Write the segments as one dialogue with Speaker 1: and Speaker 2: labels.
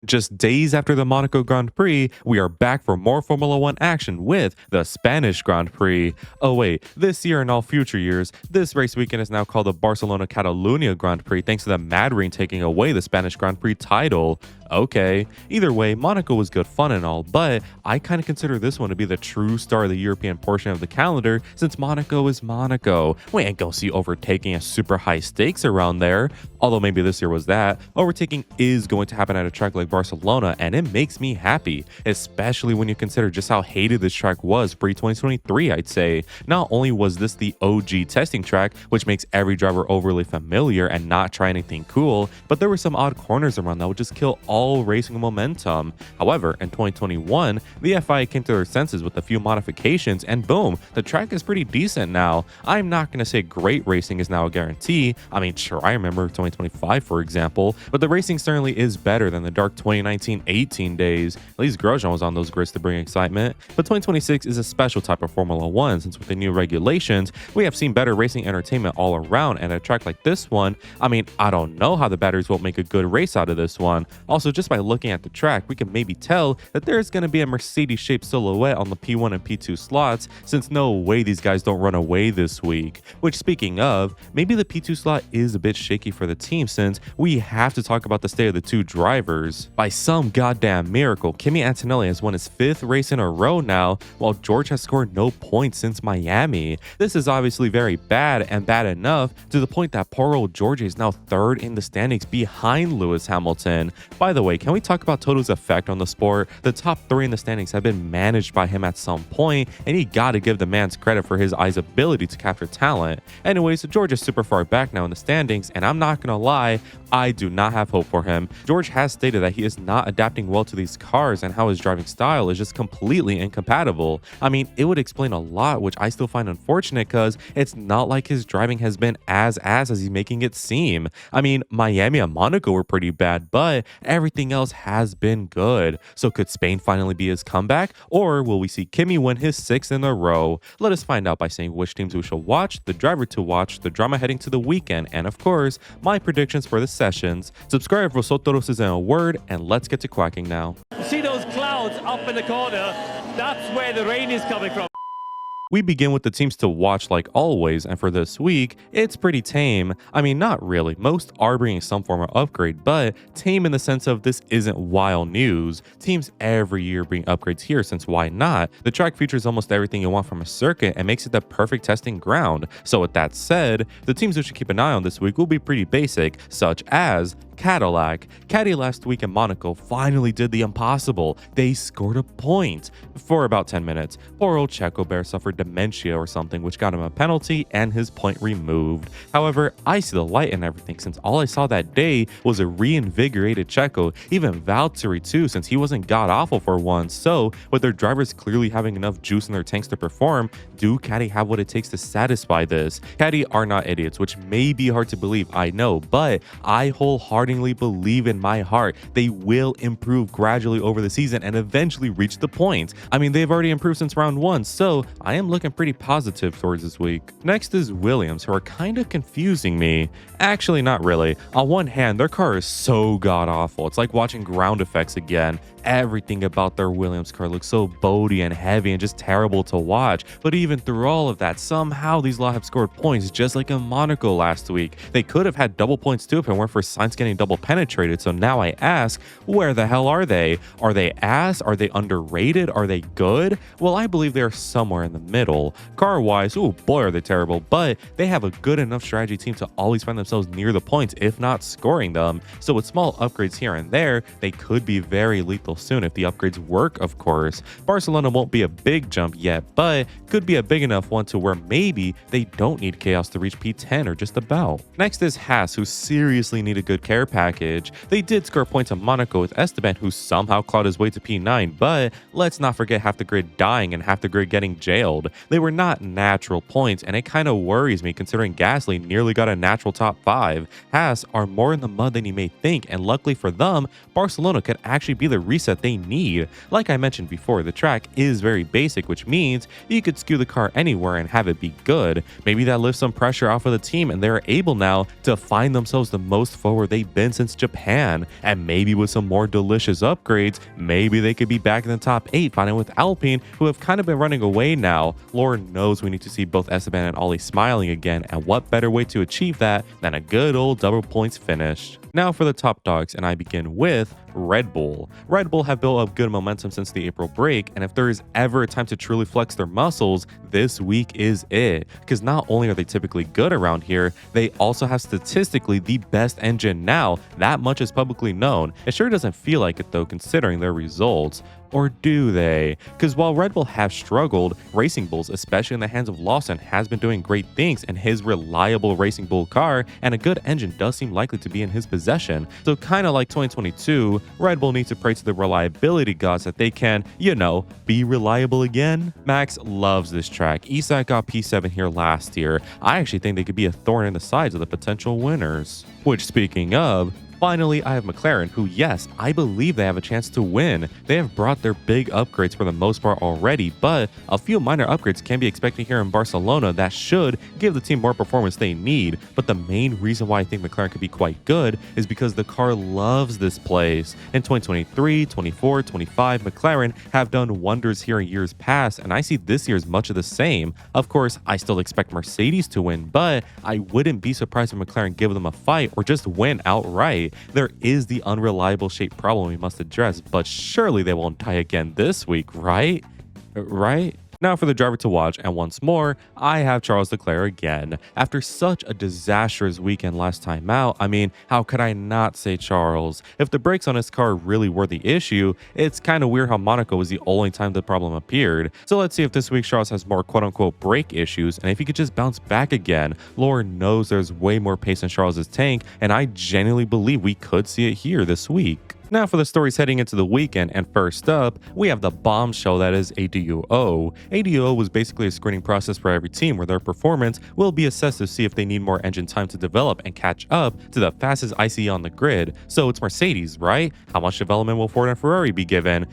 Speaker 1: Just days after the Monaco Grand Prix, we are back for more Formula One action with the Spanish Grand Prix. Oh wait, this year and all future years, this race weekend is now called the Barcelona Catalunya Grand Prix thanks to the Mad Rain taking away the Spanish Grand Prix title. Okay, either way, Monaco was good fun and all, but I kind of consider this one to be the true star of the European portion of the calendar since Monaco is Monaco. We ain't gonna see overtaking at super high stakes around there, although maybe this year was that. Overtaking is going to happen at a track like Barcelona, and it makes me happy, especially when you consider just how hated this track was pre-2023, I'd say. Not only was this the OG testing track, which makes every driver overly familiar and not try anything cool, but there were some odd corners around that would just kill all racing momentum. However, in 2021, the FIA came to their senses with a few modifications, and boom, the track is pretty decent now. I'm not going to say great racing is now a guarantee. I mean, sure, I remember 2025, for example, but the racing certainly is better than the dark 2019-18 days. At least Grosjean was on those grids to bring excitement. But 2026 is a special type of Formula One since with the new regulations, we have seen better racing entertainment all around, and a track like this one, I mean, I don't know how the batteries won't make a good race out of this one. Also, just by looking at the track, we can maybe tell that there's going to be a Mercedes-shaped silhouette on the P1 and P2 slots, since no way these guys don't run away this week. Which, speaking of, maybe the P2 slot is a bit shaky for the team since we have to talk about the state of the two drivers. By some goddamn miracle, Kimi Antonelli has won his 5th race in a row now, while George has scored no points since Miami. This is obviously very bad, and bad enough to the point that poor old George is now 3rd in the standings behind Lewis Hamilton. By the way, can we talk about Toto's effect on the sport? The top 3 in the standings have been managed by him at some point, and you gotta give the man's credit for his eye's ability to capture talent. Anyways, George is super far back now in the standings, and I'm not gonna lie, I do not have hope for him. George has stated that he is not adapting well to these cars and how his driving style is just completely incompatible. I mean, it would explain a lot, which I still find unfortunate because it's not like his driving has been as he's making it seem. I mean, Miami and Monaco were pretty bad, but everything else has been good. So could Spain finally be his comeback, or will we see Kimi win his 6th in a row? Let us find out by saying which teams we shall watch, the driver to watch, the drama heading to the weekend, and of course, my predictions for the sessions. Subscribe for Sotoros is in a word, and let's get to quacking now.
Speaker 2: See those clouds up in the corner? That's where the rain is coming from.
Speaker 1: We begin with the teams to watch like always, and for this week, it's pretty tame. I mean, not really. Most are bringing some form of upgrade, but tame in the sense of this isn't wild news. Teams every year bring upgrades here, since why not? The track features almost everything you want from a circuit and makes it the perfect testing ground. So with that said, the teams we should keep an eye on this week will be pretty basic, such as Cadillac. Caddy last week in Monaco finally did the impossible. They scored a point for about 10 minutes. Poor old Checo Bear suffered dementia or something, which got him a penalty and his point removed. However, I see the light in everything since all I saw that day was a reinvigorated Checo, even Valtteri too, since he wasn't god-awful for once. So, with their drivers clearly having enough juice in their tanks to perform, do Caddy have what it takes to satisfy this? Caddy are not idiots, which may be hard to believe, I know, but I wholeheartedly believe in my heart they will improve gradually over the season and eventually reach the point. I mean, they've already improved since round 1, so I am looking pretty positive towards this week. Next is Williams, who are kind of confusing me. Actually, not really. On one hand, their car is so god-awful. It's like watching ground effects again. Everything about their Williams car looks so boaty and heavy and just terrible to watch. But even through all of that, somehow these lot have scored points just like in Monaco last week. They could have had double points too if it weren't for Sainz getting double penetrated. So now I ask, where the hell are they? Are they ass? Are they underrated? Are they good? Well, I believe they're somewhere in the middle. Car-wise, oh boy are they terrible, but they have a good enough strategy team to always find themselves near the points, if not scoring them. So with small upgrades here and there, they could be very lethal soon if the upgrades work, of course. Barcelona won't be a big jump yet, but could be a big enough one to where maybe they don't need chaos to reach P10 or just about. Next is Haas, who seriously need a good care package. They did score points in Monaco with Esteban, who somehow clawed his way to P9, but let's not forget half the grid dying and half the grid getting jailed. They were not natural points, and it kind of worries me considering Gasly nearly got a natural top 5. Haas are more in the mud than you may think, and luckily for them, Barcelona could actually be the reset they need. Like I mentioned before, the track is very basic, which means you could skew the car anywhere and have it be good. Maybe that lifts some pressure off of the team and they're able now to find themselves the most forward they they've been since Japan. And maybe with some more delicious upgrades, maybe they could be back in the top 8, fighting with Alpine, who have kind of been running away now. Lord knows we need to see both Esteban and Ollie smiling again, and what better way to achieve that than a good old double points finish. Now for the top dogs, and I begin with Red Bull. Red Bull have built up good momentum since the April break, and if there is ever a time to truly flex their muscles, this week is it. Because not only are they typically good around here, they also have statistically the best engine now. That much is publicly known. It sure doesn't feel like it though, considering their results. Or do they? Because while Red Bull have struggled, Racing Bulls, especially in the hands of Lawson, has been doing great things, and his reliable Racing Bull car and a good engine does seem likely to be in his possession. So kind of like 2022, Red Bull needs to pray to the reliability gods that they can, be reliable again. Max loves this track. Isak got P7 here last year. I actually think they could be a thorn in the sides of the potential winners. Which, speaking of, finally, I have McLaren, who, yes, I believe they have a chance to win. They have brought their big upgrades for the most part already, but a few minor upgrades can be expected here in Barcelona that should give the team more performance they need. But the main reason why I think McLaren could be quite good is because the car loves this place. In 2023, 24, 25, McLaren have done wonders here in years past, and I see this year as much of the same. Of course, I still expect Mercedes to win, but I wouldn't be surprised if McLaren give them a fight or just win outright. There is the unreliable shape problem we must address, but surely they won't die again this week, right? Right? Now for the driver to watch, and once more, I have Charles Leclerc again. After such a disastrous weekend last time out, I mean, how could I not say Charles? If the brakes on his car really were the issue, it's kind of weird how Monaco was the only time the problem appeared. So let's see if this week Charles has more quote-unquote brake issues, and if he could just bounce back again. Lord knows there's way more pace in Charles's tank, and I genuinely believe we could see it here this week. Now for the stories heading into the weekend, and first up, we have the bombshell that is ADUO. ADUO was basically a screening process for every team where their performance will be assessed to see if they need more engine time to develop and catch up to the fastest ICE on the grid. So it's Mercedes, right? How much development will Ford and Ferrari be given?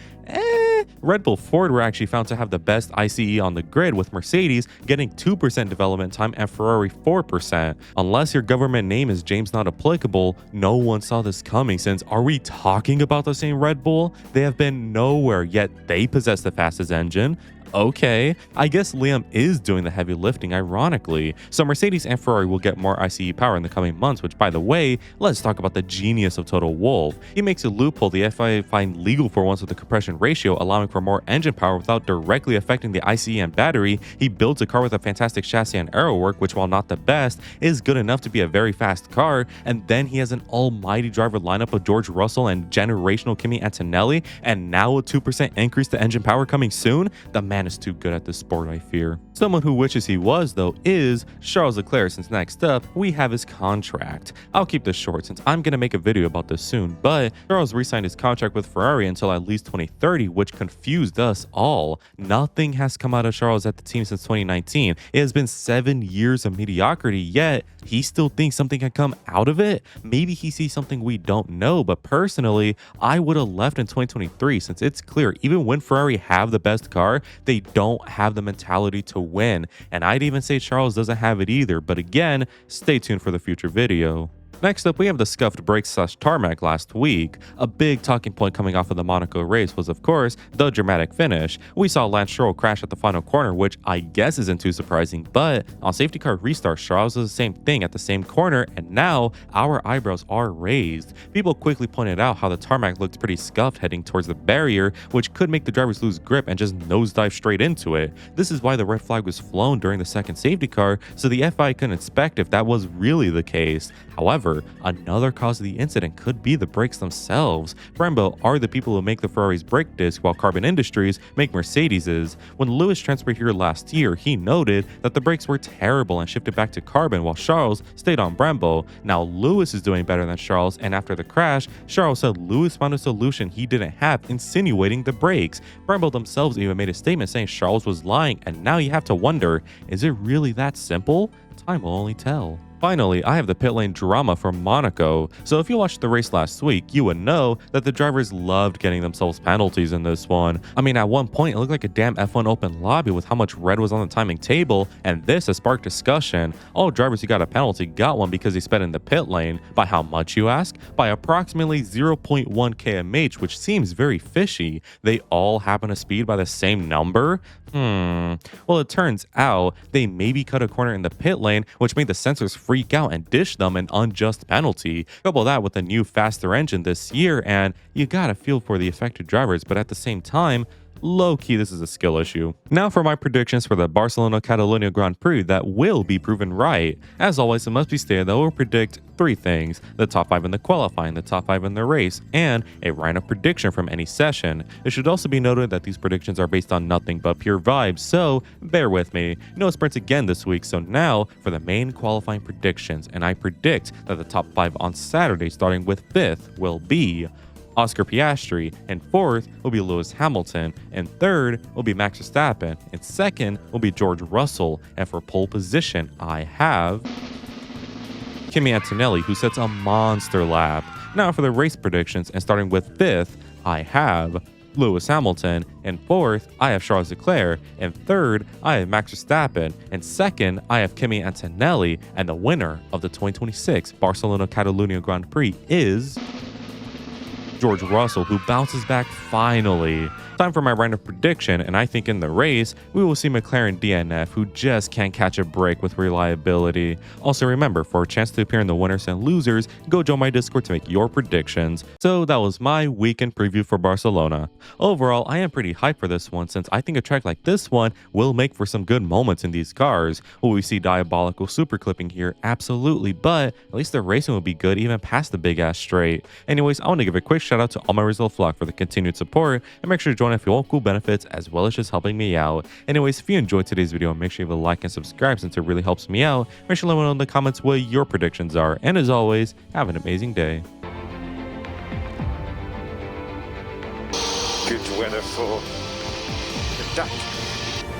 Speaker 1: Red Bull Ford were actually found to have the best ICE on the grid, with Mercedes getting 2% development time and Ferrari 4%. Unless your government name is James Not Applicable, no one saw this coming, since are we talking about the same Red Bull? They have been nowhere, yet they possess the fastest engine. Okay, I guess Liam is doing the heavy lifting, ironically. So Mercedes and Ferrari will get more ICE power in the coming months, which, by the way, let's talk about the genius of Total Wolff. He makes a loophole the FIA find legal for once with the compression ratio, allowing for more engine power without directly affecting the ICE and battery. He builds a car with a fantastic chassis and aero work, which, while not the best, is good enough to be a very fast car. And then he has an almighty driver lineup of George Russell and generational Kimi Antonelli, and now a 2% increase to engine power coming soon. The man is too good at this sport, I fear. Someone who wishes he was, though, is Charles Leclerc, since next up, we have his contract. I'll keep this short since I'm going to make a video about this soon, but Charles re-signed his contract with Ferrari until at least 2030, which confused us all. Nothing has come out of Charles at the team since 2019. It has been 7 years of mediocrity, yet he still thinks something can come out of it. Maybe he sees something we don't know, but personally, I would have left in 2023, since it's clear even when Ferrari have the best car, they don't have the mentality to win. And I'd even say Charles doesn't have it either, but again, stay tuned for the future video. Next up, we have the scuffed brakes / tarmac last week. A big talking point coming off of the Monaco race was, of course, the dramatic finish. We saw Lance Stroll crash at the final corner, which I guess isn't too surprising, but on safety car restart, Charles does the same thing at the same corner, and now our eyebrows are raised. People quickly pointed out how the tarmac looked pretty scuffed heading towards the barrier, which could make the drivers lose grip and just nosedive straight into it. This is why the red flag was flown during the second safety car, so the FIA couldn't inspect if that was really the case. However, another cause of the incident could be the brakes themselves. Brembo are the people who make the Ferrari's brake disc, while Carbon Industries make Mercedes's. When Lewis transferred here last year, he noted that the brakes were terrible and shifted back to Carbon, while Charles stayed on Brembo. Now Lewis is doing better than Charles, and after the crash, Charles said Lewis found a solution he didn't have, insinuating the brakes. Brembo themselves even made a statement saying Charles was lying, and now you have to wonder, is it really that simple? Time will only tell. Finally, I have the pit lane drama from Monaco. So if you watched the race last week, you would know that the drivers loved getting themselves penalties in this one. I mean, at one point, it looked like a damn F1 open lobby with how much red was on the timing table, and this has sparked discussion. All drivers who got a penalty got one because they sped in the pit lane. By how much, you ask? By approximately 0.1 kmh, which seems very fishy. They all happen to speed by the same number? Well, it turns out they maybe cut a corner in the pit lane, which made the sensors freak out and dish them an unjust penalty. Couple that with a new faster engine this year, and you gotta feel for the affected drivers, but at the same time, low-key, this is a skill issue. Now for my predictions for the Barcelona Catalonia Grand Prix that will be proven right. As always, it must be stated that we'll predict 3 things: the top 5 in the qualifying, the top 5 in the race, and a random prediction from any session. It should also be noted that these predictions are based on nothing but pure vibes, so bear with me. No sprints again this week, so now for the main qualifying predictions, and I predict that the top 5 on Saturday, starting with 5th, will be Oscar Piastri, and 4th will be Lewis Hamilton, and 3rd will be Max Verstappen, and 2nd will be George Russell, and for pole position, I have Kimi Antonelli, who sets a monster lap. Now for the race predictions, and starting with 5th, I have Lewis Hamilton, and 4th, I have Charles Leclerc, and 3rd, I have Max Verstappen, and 2nd, I have Kimi Antonelli, and the winner of the 2026 Barcelona Catalunya Grand Prix is George Russell, who bounces back finally. Time for my random prediction, and I think in the race, we will see McLaren DNF, who just can't catch a break with reliability. Also remember, for a chance to appear in the winners and losers, go join my Discord to make your predictions. So that was my weekend preview for Barcelona. Overall, I am pretty hyped for this one, since I think a track like this one will make for some good moments in these cars. Will we see diabolical super clipping here? Absolutely, but at least the racing will be good even past the big ass straight. Anyways, I want to give a quick shout out to all my Rizal flock for the continued support, and make sure to join if you want cool benefits as well as just helping me out. Anyways, if you enjoyed today's video, make sure you leave a like and subscribe since it really helps me out. Make sure to let me know in the comments what your predictions are, and as always, have an amazing day.
Speaker 3: Good weather for the duck.